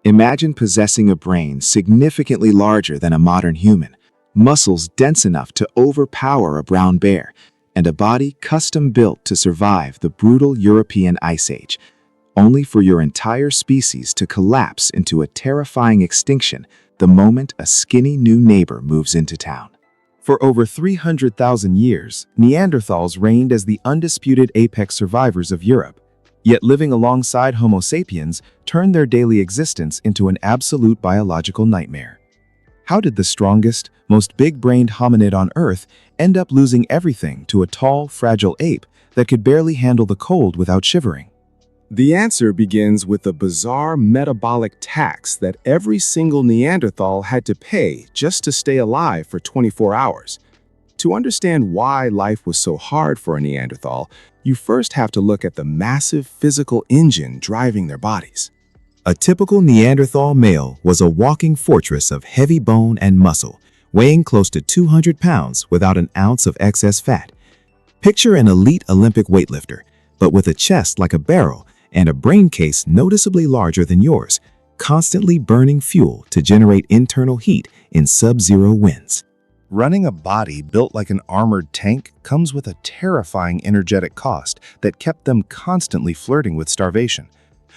Imagine possessing a brain significantly larger than a modern human, muscles dense enough to overpower a brown bear, and a body custom-built to survive the brutal European Ice Age, only for your entire species to collapse into a terrifying extinction the moment a skinny new neighbor moves into town. For over 300,000 years, Neanderthals reigned as the undisputed apex survivors of Europe, yet living alongside Homo sapiens turned their daily existence into an absolute biological nightmare. How did the strongest, most big-brained hominid on Earth end up losing everything to a tall, fragile ape that could barely handle the cold without shivering? The answer begins with the bizarre metabolic tax that every single Neanderthal had to pay just to stay alive for 24 hours. To understand why life was so hard for a Neanderthal, you first have to look at the massive physical engine driving their bodies. A typical Neanderthal male was a walking fortress of heavy bone and muscle, weighing close to 200 pounds without an ounce of excess fat. Picture an elite Olympic weightlifter, but with a chest like a barrel and a brain case noticeably larger than yours, constantly burning fuel to generate internal heat in sub-zero winds. Running a body built like an armored tank comes with a terrifying energetic cost that kept them constantly flirting with starvation.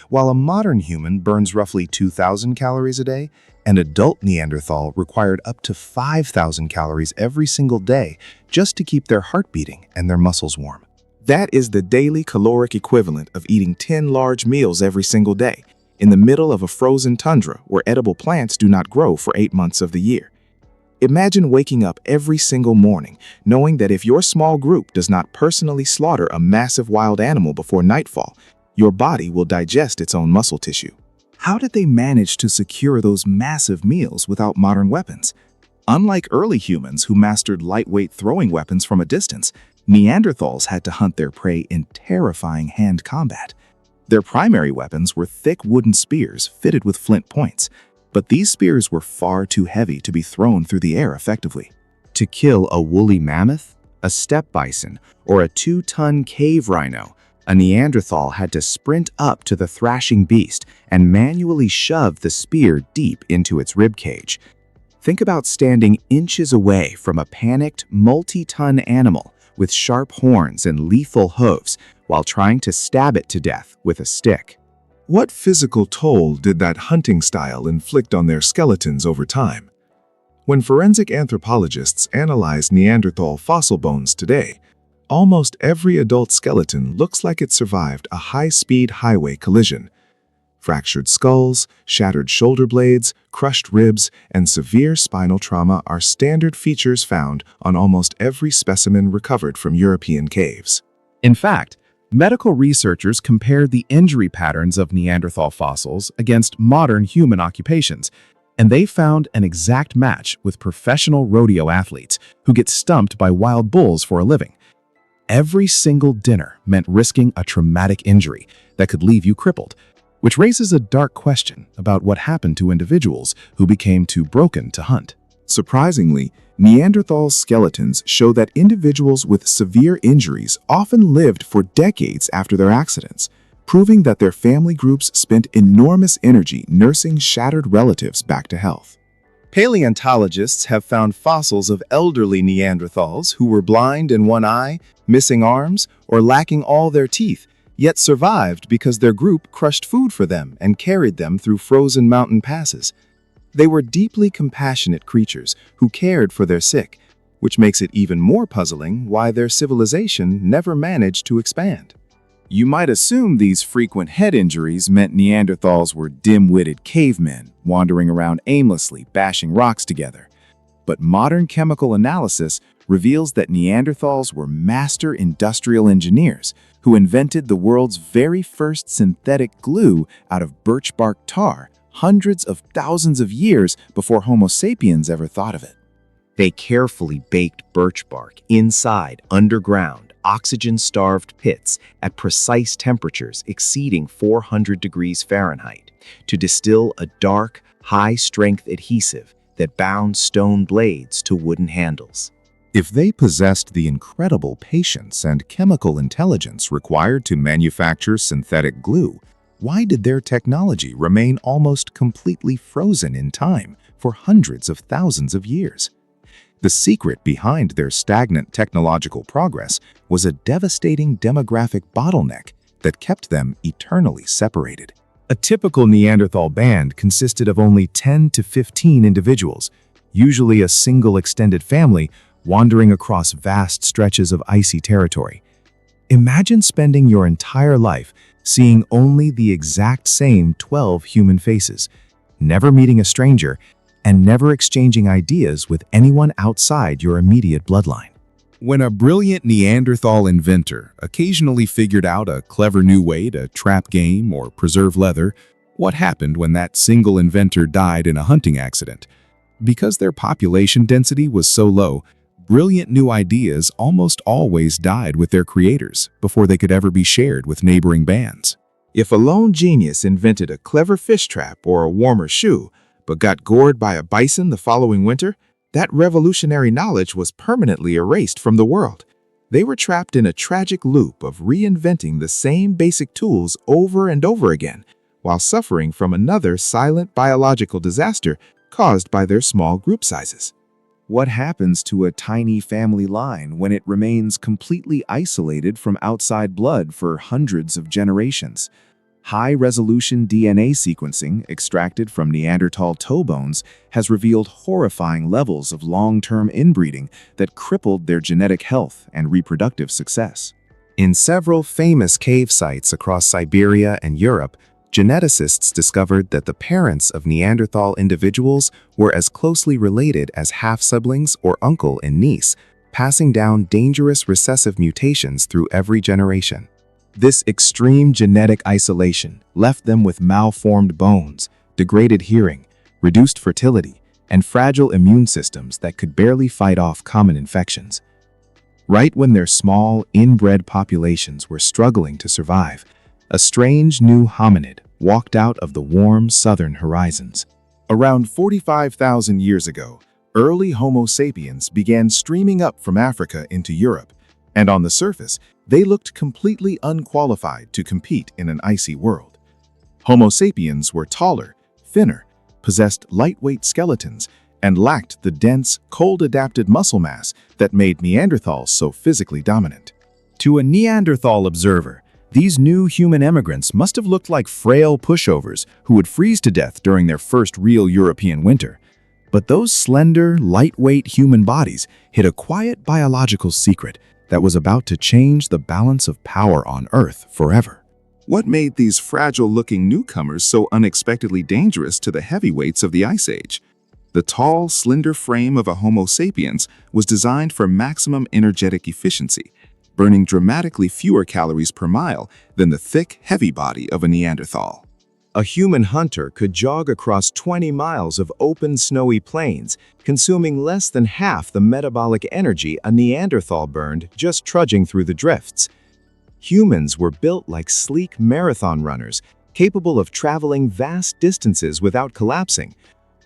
While a modern human burns roughly 2,000 calories a day, an adult Neanderthal required up to 5,000 calories every single day just to keep their heart beating and their muscles warm. That is the daily caloric equivalent of eating 10 large meals every single day, in the middle of a frozen tundra where edible plants do not grow for 8 months of the year. Imagine waking up every single morning knowing that if your small group does not personally slaughter a massive wild animal before nightfall, your body will digest its own muscle tissue. How did they manage to secure those massive meals without modern weapons? Unlike early humans who mastered lightweight throwing weapons from a distance, Neanderthals had to hunt their prey in terrifying hand combat. Their primary weapons were thick wooden spears fitted with flint points, but these spears were far too heavy to be thrown through the air effectively. To kill a woolly mammoth, a steppe bison, or a 2-ton cave rhino, a Neanderthal had to sprint up to the thrashing beast and manually shove the spear deep into its ribcage. Think about standing inches away from a panicked, multi-ton animal with sharp horns and lethal hooves while trying to stab it to death with a stick. What physical toll did that hunting style inflict on their skeletons over time? When forensic anthropologists analyze Neanderthal fossil bones today, almost every adult skeleton looks like it survived a high-speed highway collision. Fractured skulls, shattered shoulder blades, crushed ribs, and severe spinal trauma are standard features found on almost every specimen recovered from European caves. In fact, medical researchers compared the injury patterns of Neanderthal fossils against modern human occupations, and they found an exact match with professional rodeo athletes who get stumped by wild bulls for a living. Every single dinner meant risking a traumatic injury that could leave you crippled, which raises a dark question about what happened to individuals who became too broken to hunt. Surprisingly, Neanderthal skeletons show that individuals with severe injuries often lived for decades after their accidents, proving that their family groups spent enormous energy nursing shattered relatives back to health. Paleontologists have found fossils of elderly Neanderthals who were blind in one eye, missing arms, or lacking all their teeth, yet survived because their group crushed food for them and carried them through frozen mountain passes. They were deeply compassionate creatures who cared for their sick, which makes it even more puzzling why their civilization never managed to expand. You might assume these frequent head injuries meant Neanderthals were dim-witted cavemen, wandering around aimlessly, bashing rocks together. But modern chemical analysis reveals that Neanderthals were master industrial engineers who invented the world's very first synthetic glue out of birch bark tar hundreds of thousands of years before Homo sapiens ever thought of it. They carefully baked birch bark inside underground, oxygen-starved pits at precise temperatures exceeding 400 degrees Fahrenheit to distill a dark, high-strength adhesive that bound stone blades to wooden handles. If they possessed the incredible patience and chemical intelligence required to manufacture synthetic glue, why did their technology remain almost completely frozen in time for hundreds of thousands of years? The secret behind their stagnant technological progress was a devastating demographic bottleneck that kept them eternally separated. A typical Neanderthal band consisted of only 10 to 15 individuals, usually a single extended family wandering across vast stretches of icy territory. Imagine spending your entire life seeing only the exact same 12 human faces, never meeting a stranger, and never exchanging ideas with anyone outside your immediate bloodline. When a brilliant Neanderthal inventor occasionally figured out a clever new way to trap game or preserve leather, what happened when that single inventor died in a hunting accident? Because their population density was so low, brilliant new ideas almost always died with their creators before they could ever be shared with neighboring bands. If a lone genius invented a clever fish trap or a warmer shoe, but got gored by a bison the following winter, that revolutionary knowledge was permanently erased from the world. They were trapped in a tragic loop of reinventing the same basic tools over and over again, while suffering from another silent biological disaster caused by their small group sizes. What happens to a tiny family line when it remains completely isolated from outside blood for hundreds of generations? High-resolution DNA sequencing extracted from Neanderthal toe bones has revealed horrifying levels of long-term inbreeding that crippled their genetic health and reproductive success. In several famous cave sites across Siberia and Europe, geneticists discovered that the parents of Neanderthal individuals were as closely related as half-siblings or uncle and niece, passing down dangerous recessive mutations through every generation. This extreme genetic isolation left them with malformed bones, degraded hearing, reduced fertility, and fragile immune systems that could barely fight off common infections. Right when their small, inbred populations were struggling to survive, a strange new hominid walked out of the warm southern horizons. Around 45,000 years ago, early Homo sapiens began streaming up from Africa into Europe, and on the surface, they looked completely unqualified to compete in an icy world. Homo sapiens were taller, thinner, possessed lightweight skeletons, and lacked the dense, cold-adapted muscle mass that made Neanderthals so physically dominant. To a Neanderthal observer, these new human emigrants must have looked like frail pushovers who would freeze to death during their first real European winter. But those slender, lightweight human bodies hid a quiet biological secret that was about to change the balance of power on Earth forever. What made these fragile-looking newcomers so unexpectedly dangerous to the heavyweights of the Ice Age? The tall, slender frame of a Homo sapiens was designed for maximum energetic efficiency, burning dramatically fewer calories per mile than the thick, heavy body of a Neanderthal. A human hunter could jog across 20 miles of open, snowy plains, consuming less than half the metabolic energy a Neanderthal burned just trudging through the drifts. Humans were built like sleek marathon runners, capable of traveling vast distances without collapsing,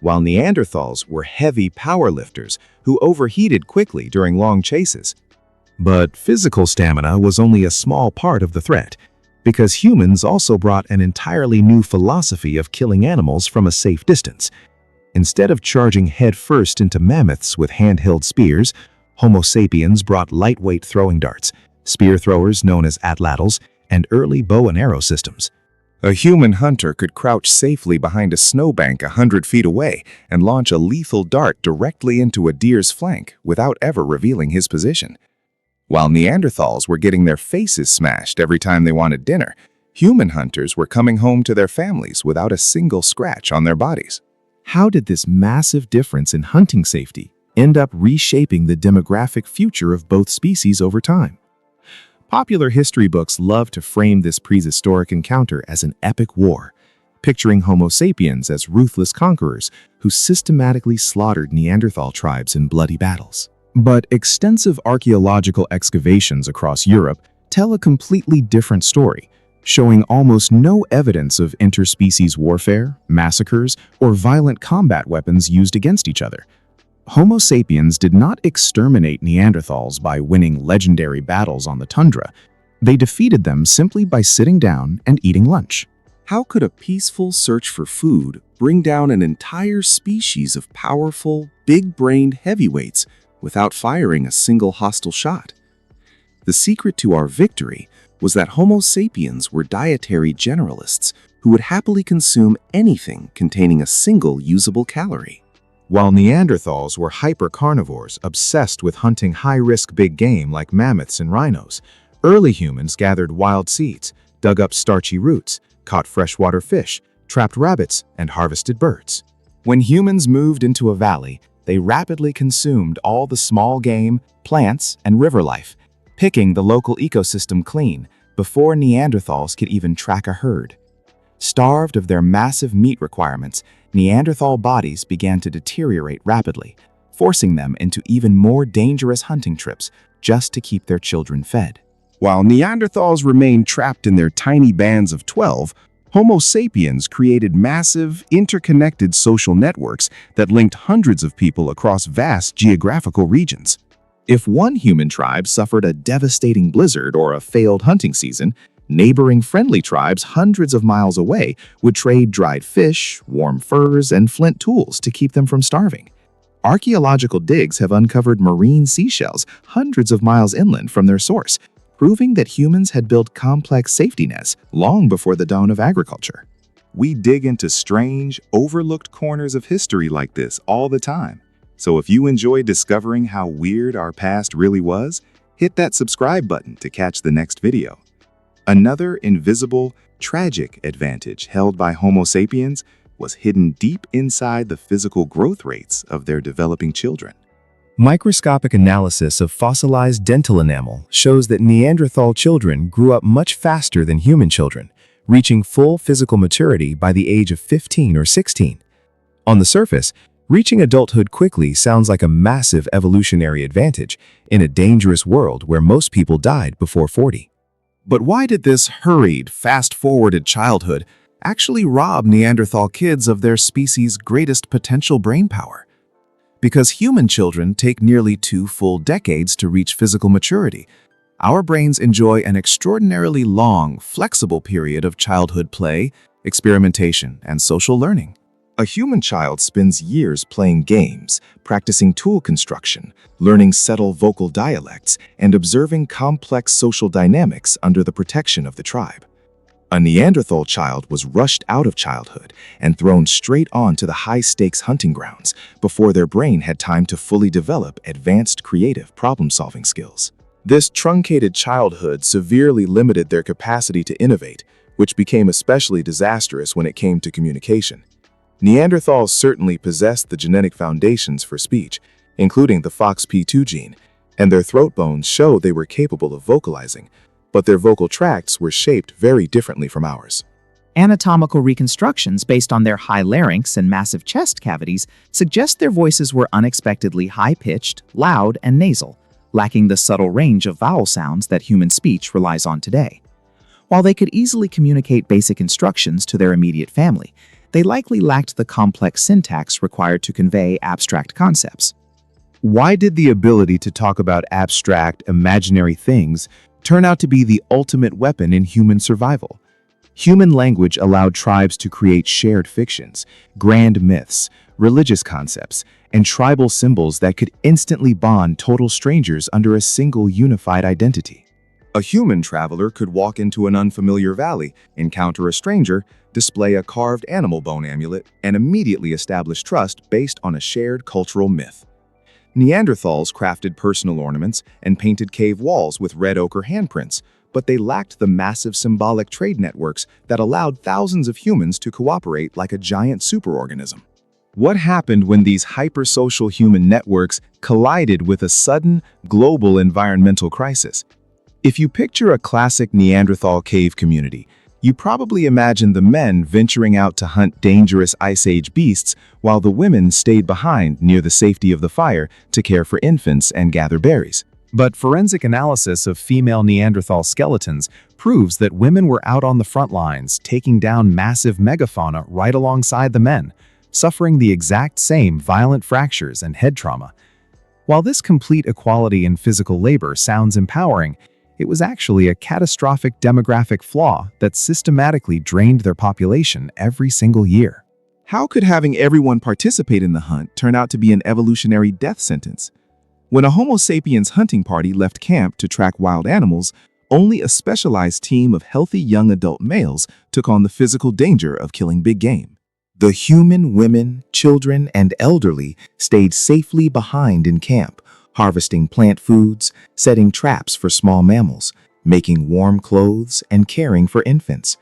while Neanderthals were heavy powerlifters who overheated quickly during long chases. But physical stamina was only a small part of the threat, because humans also brought an entirely new philosophy of killing animals from a safe distance. Instead of charging headfirst into mammoths with handheld spears, Homo sapiens brought lightweight throwing darts, spear throwers known as atlatls, and early bow and arrow systems. A human hunter could crouch safely behind a snowbank 100 feet away and launch a lethal dart directly into a deer's flank without ever revealing his position. While Neanderthals were getting their faces smashed every time they wanted dinner, human hunters were coming home to their families without a single scratch on their bodies. How did this massive difference in hunting safety end up reshaping the demographic future of both species over time? Popular history books love to frame this prehistoric encounter as an epic war, picturing Homo sapiens as ruthless conquerors who systematically slaughtered Neanderthal tribes in bloody battles. But extensive archaeological excavations across Europe tell a completely different story, showing almost no evidence of interspecies warfare, massacres, or violent combat weapons used against each other. Homo sapiens did not exterminate Neanderthals by winning legendary battles on the tundra. They defeated them simply by sitting down and eating lunch. How could a peaceful search for food bring down an entire species of powerful, big-brained heavyweights without firing a single hostile shot? The secret to our victory was that Homo sapiens were dietary generalists who would happily consume anything containing a single usable calorie. While Neanderthals were hyper-carnivores obsessed with hunting high-risk big game like mammoths and rhinos, early humans gathered wild seeds, dug up starchy roots, caught freshwater fish, trapped rabbits, and harvested birds. When humans moved into a valley, they rapidly consumed all the small game, plants, and river life, picking the local ecosystem clean before Neanderthals could even track a herd. Starved of their massive meat requirements, Neanderthal bodies began to deteriorate rapidly, forcing them into even more dangerous hunting trips just to keep their children fed. While Neanderthals remained trapped in their tiny bands of 12, Homo sapiens created massive, interconnected social networks that linked hundreds of people across vast geographical regions. If one human tribe suffered a devastating blizzard or a failed hunting season, neighboring friendly tribes hundreds of miles away would trade dried fish, warm furs, and flint tools to keep them from starving. Archaeological digs have uncovered marine seashells hundreds of miles inland from their source, proving that humans had built complex safety nets long before the dawn of agriculture. We dig into strange, overlooked corners of history like this all the time. So if you enjoy discovering how weird our past really was, hit that subscribe button to catch the next video. Another invisible, tragic advantage held by Homo sapiens was hidden deep inside the physical growth rates of their developing children. Microscopic analysis of fossilized dental enamel shows that Neanderthal children grew up much faster than human children, reaching full physical maturity by the age of 15 or 16. On the surface, reaching adulthood quickly sounds like a massive evolutionary advantage in a dangerous world where most people died before 40. But why did this hurried, fast-forwarded childhood actually rob Neanderthal kids of their species' greatest potential brain power? Because human children take nearly 2 full decades to reach physical maturity, our brains enjoy an extraordinarily long, flexible period of childhood play, experimentation, and social learning. A human child spends years playing games, practicing tool construction, learning subtle vocal dialects, and observing complex social dynamics under the protection of the tribe. A Neanderthal child was rushed out of childhood and thrown straight onto the high-stakes hunting grounds before their brain had time to fully develop advanced creative problem-solving skills. This truncated childhood severely limited their capacity to innovate, which became especially disastrous when it came to communication. Neanderthals certainly possessed the genetic foundations for speech, including the FOXP2 gene, and their throat bones show they were capable of vocalizing, but their vocal tracts were shaped very differently from ours. Anatomical reconstructions based on their high larynx and massive chest cavities suggest their voices were unexpectedly high-pitched, loud, and nasal, lacking the subtle range of vowel sounds that human speech relies on today. While they could easily communicate basic instructions to their immediate family, they likely lacked the complex syntax required to convey abstract concepts. Why did the ability to talk about abstract, imaginary things turn out to be the ultimate weapon in human survival? Human language allowed tribes to create shared fictions, grand myths, religious concepts, and tribal symbols that could instantly bond total strangers under a single unified identity. A human traveler could walk into an unfamiliar valley, encounter a stranger, display a carved animal bone amulet, and immediately establish trust based on a shared cultural myth. Neanderthals crafted personal ornaments and painted cave walls with red ochre handprints, but they lacked the massive symbolic trade networks that allowed thousands of humans to cooperate like a giant superorganism. What happened when these hypersocial human networks collided with a sudden, global environmental crisis? If you picture a classic Neanderthal cave community, you probably imagine the men venturing out to hunt dangerous Ice Age beasts while the women stayed behind near the safety of the fire to care for infants and gather berries. But forensic analysis of female Neanderthal skeletons proves that women were out on the front lines, taking down massive megafauna right alongside the men, suffering the exact same violent fractures and head trauma. While this complete equality in physical labor sounds empowering, It was actually a catastrophic demographic flaw that systematically drained their population every single year. How could having everyone participate in the hunt turn out to be an evolutionary death sentence? When a Homo sapiens hunting party left camp to track wild animals, only a specialized team of healthy young adult males took on the physical danger of killing big game. The human women, children, and elderly stayed safely behind in camp, harvesting plant foods, setting traps for small mammals, making warm clothes, and caring for infants.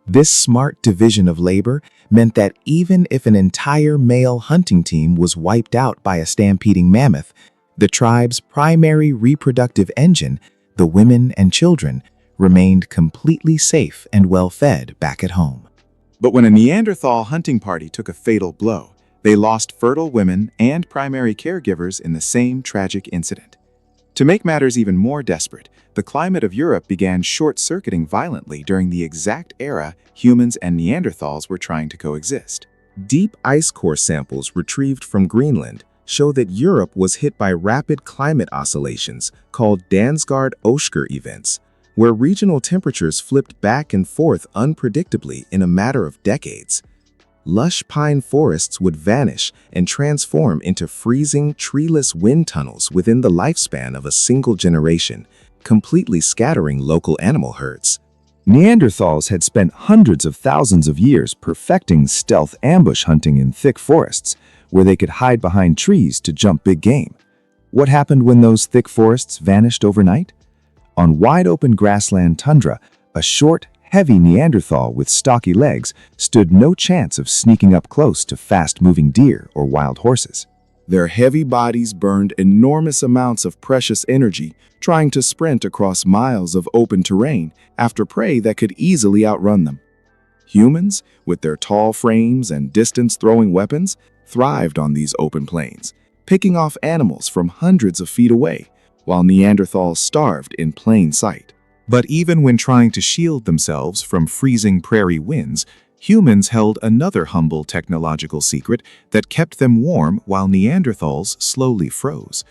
This smart division of labor meant that even if an entire male hunting team was wiped out by a stampeding mammoth, the tribe's primary reproductive engine, the women and children, remained completely safe and well-fed back at home. But when a Neanderthal hunting party took a fatal blow, they lost fertile women and primary caregivers in the same tragic incident. To make matters even more desperate, the climate of Europe began short-circuiting violently during the exact era humans and Neanderthals were trying to coexist. Deep ice core samples retrieved from Greenland show that Europe was hit by rapid climate oscillations called Dansgaard-Oeschger events, where regional temperatures flipped back and forth unpredictably in a matter of decades. Lush pine forests would vanish and transform into freezing, treeless wind tunnels within the lifespan of a single generation, completely scattering local animal herds. Neanderthals had spent hundreds of thousands of years perfecting stealth ambush hunting in thick forests, where they could hide behind trees to jump big game. What happened when those thick forests vanished overnight? On wide-open grassland tundra, a short, heavy Neanderthal with stocky legs stood no chance of sneaking up close to fast-moving deer or wild horses. Their heavy bodies burned enormous amounts of precious energy trying to sprint across miles of open terrain after prey that could easily outrun them. Humans, with their tall frames and distance-throwing weapons, thrived on these open plains, picking off animals from hundreds of feet away, while Neanderthals starved in plain sight. But even when trying to shield themselves from freezing prairie winds, humans held another humble technological secret that kept them warm while Neanderthals slowly froze.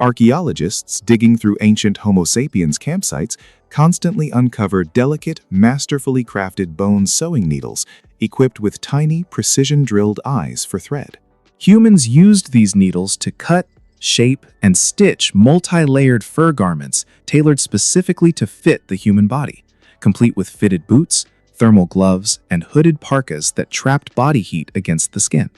Archaeologists digging through ancient Homo sapiens campsites constantly uncovered delicate, masterfully crafted bone sewing needles equipped with tiny, precision-drilled eyes for thread. Humans used these needles to cut, shape, and stitch multi-layered fur garments tailored specifically to fit the human body, complete with fitted boots, thermal gloves, and hooded parkas that trapped body heat against the skin.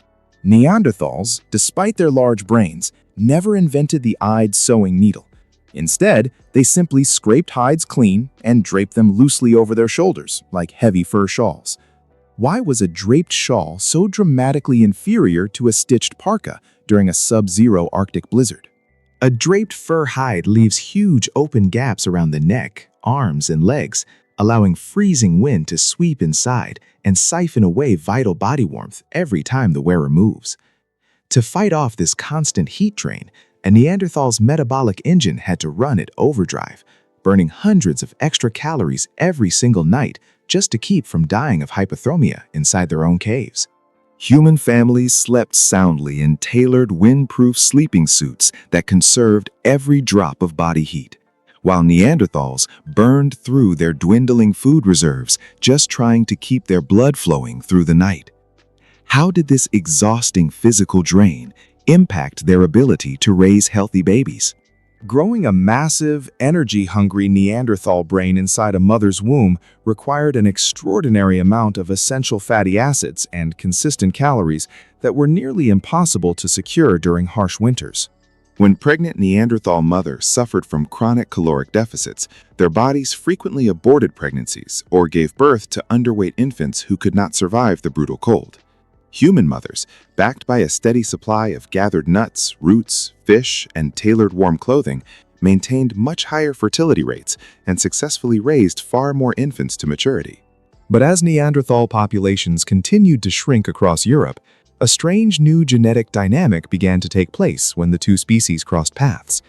Neanderthals, despite their large brains, never invented the eyed sewing needle. Instead, they simply scraped hides clean and draped them loosely over their shoulders, like heavy fur shawls. Why was a draped shawl so dramatically inferior to a stitched parka during a sub-zero Arctic blizzard? A draped fur hide leaves huge open gaps around the neck, arms, and legs, allowing freezing wind to sweep inside and siphon away vital body warmth every time the wearer moves. To fight off this constant heat drain, a Neanderthal's metabolic engine had to run at overdrive, burning hundreds of extra calories every single night just to keep from dying of hypothermia inside their own caves. Human families slept soundly in tailored windproof sleeping suits that conserved every drop of body heat, while Neanderthals burned through their dwindling food reserves just trying to keep their blood flowing through the night. How did this exhausting physical drain impact their ability to raise healthy babies? Growing a massive, energy-hungry Neanderthal brain inside a mother's womb required an extraordinary amount of essential fatty acids and consistent calories that were nearly impossible to secure during harsh winters. When pregnant Neanderthal mothers suffered from chronic caloric deficits, their bodies frequently aborted pregnancies or gave birth to underweight infants who could not survive the brutal cold. Human mothers, backed by a steady supply of gathered nuts, roots, fish, and tailored warm clothing, maintained much higher fertility rates and successfully raised far more infants to maturity. But as Neanderthal populations continued to shrink across Europe, a strange new genetic dynamic began to take place when the two species crossed paths.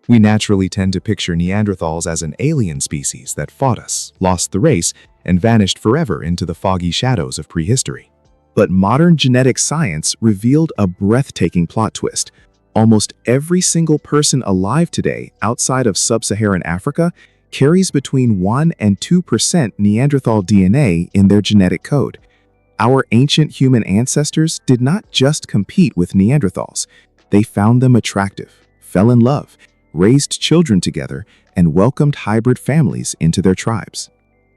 We naturally tend to picture Neanderthals as an alien species that fought us, lost the race, and vanished forever into the foggy shadows of prehistory. But modern genetic science revealed a breathtaking plot twist. Almost every single person alive today outside of sub-Saharan Africa carries between 1 and 2% Neanderthal DNA in their genetic code. Our ancient human ancestors did not just compete with Neanderthals. They found them attractive, fell in love, raised children together, and welcomed hybrid families into their tribes.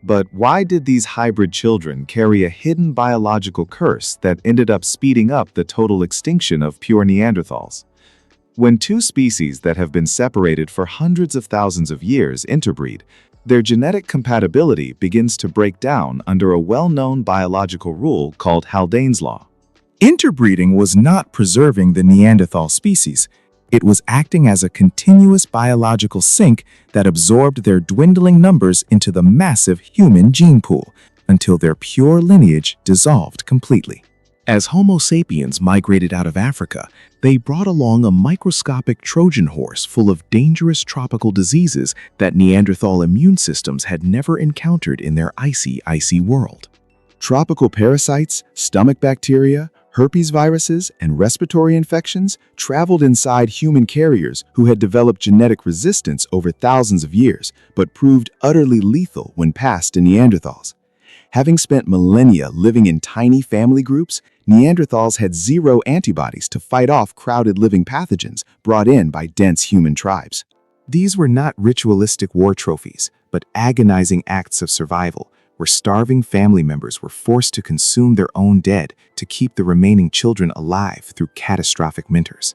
But why did these hybrid children carry a hidden biological curse that ended up speeding up the total extinction of pure Neanderthals? When two species that have been separated for hundreds of thousands of years interbreed, their genetic compatibility begins to break down under a well-known biological rule called Haldane's law. Interbreeding was not preserving the Neanderthal species. It was acting as a continuous biological sink that absorbed their dwindling numbers into the massive human gene pool until their pure lineage dissolved completely. As Homo sapiens migrated out of Africa, they brought along a microscopic Trojan horse full of dangerous tropical diseases that Neanderthal immune systems had never encountered in their icy world. Tropical parasites, stomach bacteria, herpes viruses, and respiratory infections traveled inside human carriers who had developed genetic resistance over thousands of years, but proved utterly lethal when passed to Neanderthals. Having spent millennia living in tiny family groups, Neanderthals had zero antibodies to fight off crowded living pathogens brought in by dense human tribes. These were not ritualistic war trophies, but agonizing acts of survival, where starving family members were forced to consume their own dead to keep the remaining children alive through catastrophic winters.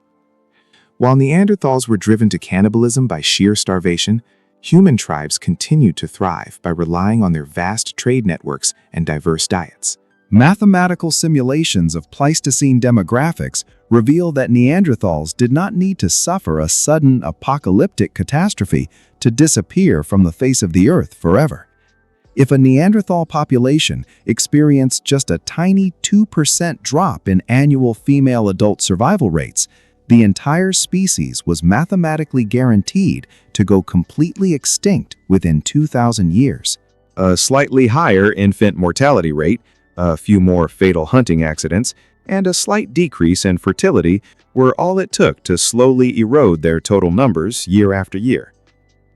While Neanderthals were driven to cannibalism by sheer starvation, human tribes continued to thrive by relying on their vast trade networks and diverse diets. Mathematical simulations of Pleistocene demographics reveal that Neanderthals did not need to suffer a sudden apocalyptic catastrophe to disappear from the face of the earth forever. If a Neanderthal population experienced just a tiny 2% drop in annual female adult survival rates, the entire species was mathematically guaranteed to go completely extinct within 2,000 years. A slightly higher infant mortality rate, a few more fatal hunting accidents, and a slight decrease in fertility were all it took to slowly erode their total numbers year after year.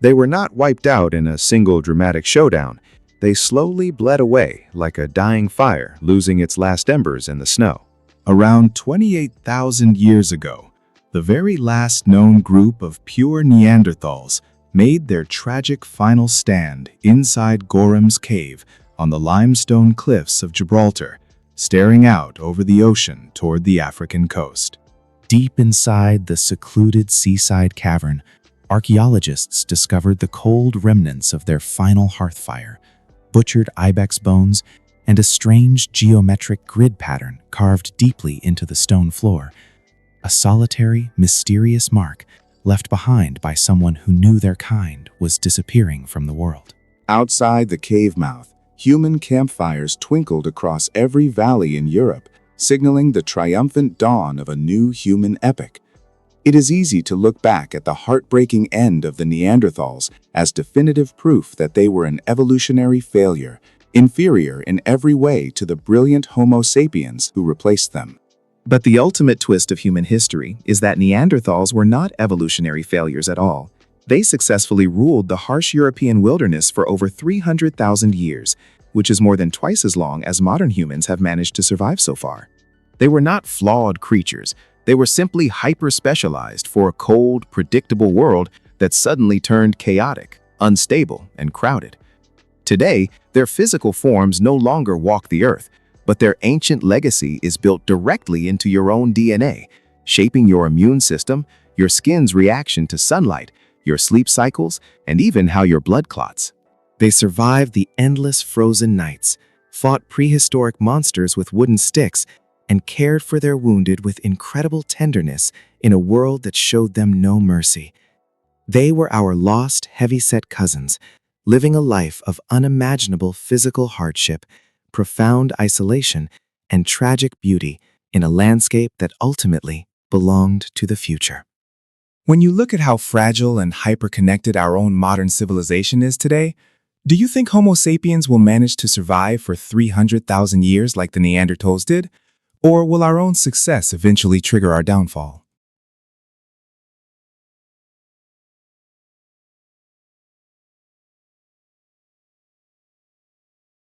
They were not wiped out in a single dramatic showdown. They slowly bled away like a dying fire losing its last embers in the snow. Around 28,000 years ago, the very last known group of pure Neanderthals made their tragic final stand inside Gorham's cave on the limestone cliffs of Gibraltar, staring out over the ocean toward the African coast. Deep inside the secluded seaside cavern, archaeologists discovered the cold remnants of their final hearth fire, butchered ibex bones, and a strange geometric grid pattern carved deeply into the stone floor. A solitary, mysterious mark left behind by someone who knew their kind was disappearing from the world. Outside the cave mouth, human campfires twinkled across every valley in Europe, signaling the triumphant dawn of a new human epoch. It is easy to look back at the heartbreaking end of the Neanderthals as definitive proof that they were an evolutionary failure, inferior in every way to the brilliant Homo sapiens who replaced them. But the ultimate twist of human history is that Neanderthals were not evolutionary failures at all. They successfully ruled the harsh European wilderness for over 300,000 years, which is more than twice as long as modern humans have managed to survive so far. They were not flawed creatures. They were simply hyper-specialized for a cold, predictable world that suddenly turned chaotic, unstable, and crowded. Today, their physical forms no longer walk the earth, but their ancient legacy is built directly into your own DNA, shaping your immune system, your skin's reaction to sunlight, your sleep cycles, and even how your blood clots. They survived the endless frozen nights, fought prehistoric monsters with wooden sticks, and cared for their wounded with incredible tenderness in a world that showed them no mercy. They were our lost, heavy-set cousins, living a life of unimaginable physical hardship, profound isolation, and tragic beauty in a landscape that ultimately belonged to the future. When you look at how fragile and hyper-connected our own modern civilization is today, do you think Homo sapiens will manage to survive for 300,000 years like the Neanderthals did? Or will our own success eventually trigger our downfall?